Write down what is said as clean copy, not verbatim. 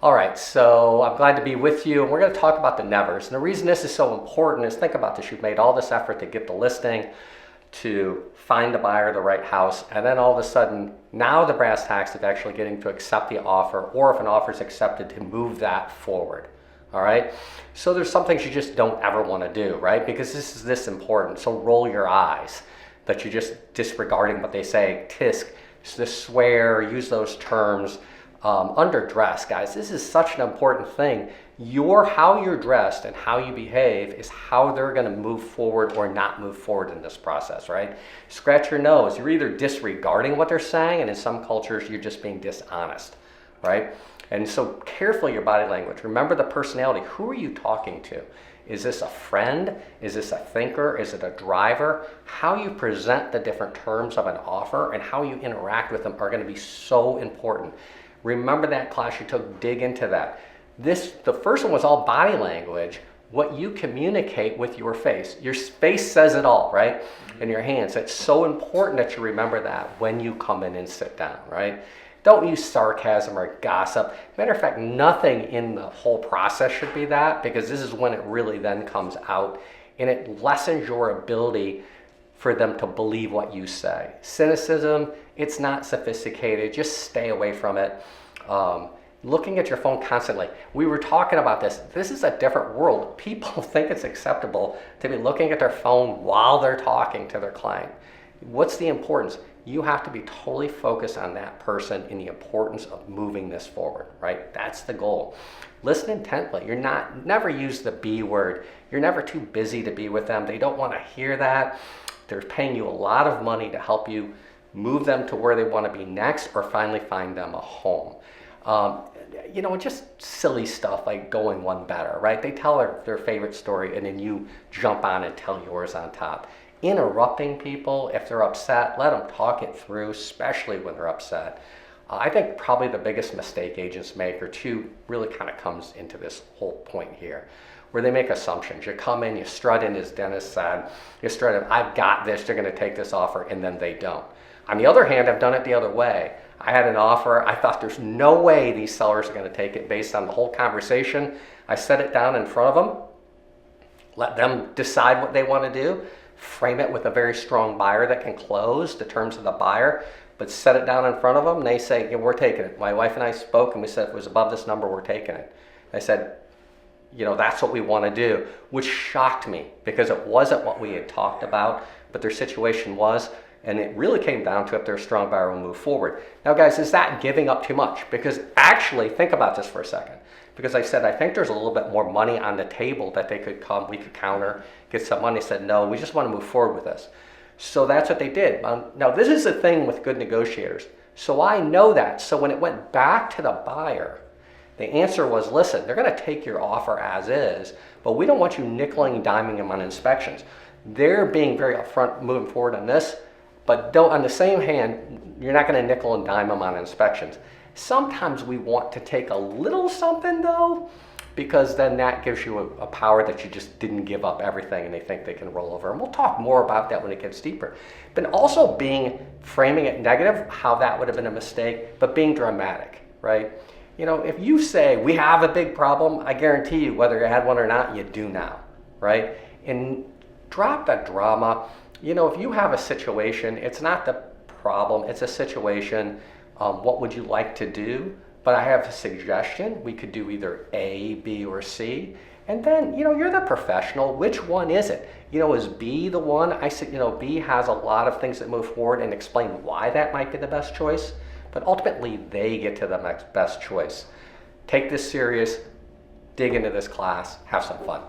All right, so I'm glad to be with you, and we're going to talk about the nevers. And the reason this is so important is think about this. You've made all this effort to get the listing, to find the buyer, the right house, and then all of a sudden, now the brass tacks of actually getting to accept the offer, or if an offer is accepted, to move that forward. All right, so there's some things you just don't ever want to do, right? Because this is this important. So roll your eyes that you're just disregarding what they say. Tisk, the swear, use those terms. Underdress, guys. This is such an important thing. How you're dressed and how you behave is how they're going to move forward or not move forward in this process, right? Scratch your nose. You're either disregarding what they're saying, and in some cultures, you're just being dishonest, right? And so carefully your body language. Remember the personality. Who are you talking to? Is this a friend? Is this a thinker? Is it a driver? How you present the different terms of an offer and how you interact with them are going to be so important. Remember that class you took, dig into that. The first one was all body language, what you communicate with your face. Your face says it all, right? And your hands. It's so important that you remember that when you come in and sit down, right? Don't use sarcasm or gossip. Matter of fact, nothing in the whole process should be that, because this is when it really then comes out and it lessens your ability for them to believe what you say. Cynicism, it's not sophisticated. Just stay away from it. Looking at your phone constantly. We were talking about this. This is a different world. People think it's acceptable to be looking at their phone while they're talking to their client. What's the importance? You have to be totally focused on that person and the importance of moving this forward, right? That's the goal. Listen intently. Never use the B word. You're never too busy to be with them. They don't want to hear that. They're paying you a lot of money to help you move them to where they want to be next or finally find them a home. Just silly stuff like going one better, right? They tell their favorite story and then you jump on and tell yours on top. Interrupting people, if they're upset, let them talk it through, especially when they're upset. I think probably the biggest mistake agents make, or two, really kind of comes into this whole point here, where they make assumptions. You come in, you strut in, as Dennis said, you strut in, I've got this, they're going to take this offer, and then they don't. On the other hand, I've done it the other way. I had an offer, I thought there's no way these sellers are going to take it based on the whole conversation. I set it down in front of them, let them decide what they want to do, frame it with a very strong buyer that can close the terms of the buyer, but set it down in front of them, and they say, yeah, we're taking it. My wife and I spoke, and we said, if it was above this number, we're taking it. I said, that's what we want to do, which shocked me because it wasn't what we had talked about, but their situation was, and it really came down to if they're a strong buyer, we'll move forward. Now, guys, is that giving up too much? Because actually, think about this for a second. Because I said, I think there's a little bit more money on the table that we could counter, get some money. They said, no, we just want to move forward with this. So that's what they did. Now, this is the thing with good negotiators. So I know that. So when it went back to the buyer, the answer was, listen, they're going to take your offer as is, but we don't want you nickeling and diming them on inspections. They're being very upfront moving forward on this, but on the same hand, you're not going to nickel and dime them on inspections. Sometimes we want to take a little something though, because then that gives you a power that you just didn't give up everything and they think they can roll over. And we'll talk more about that when it gets deeper. But also framing it negative, how that would have been a mistake, but being dramatic, right? If you say, we have a big problem, I guarantee you, whether you had one or not, you do now, right? And drop the drama. If you have a situation, it's not the problem, it's a situation. What would you like to do? But I have a suggestion. We could do either A, B, or C. And then, you're the professional. Which one is it? Is B the one? I said, B has a lot of things that move forward, and explain why that might be the best choice. But ultimately, they get to the best choice. Take this serious, dig into this class, have some fun.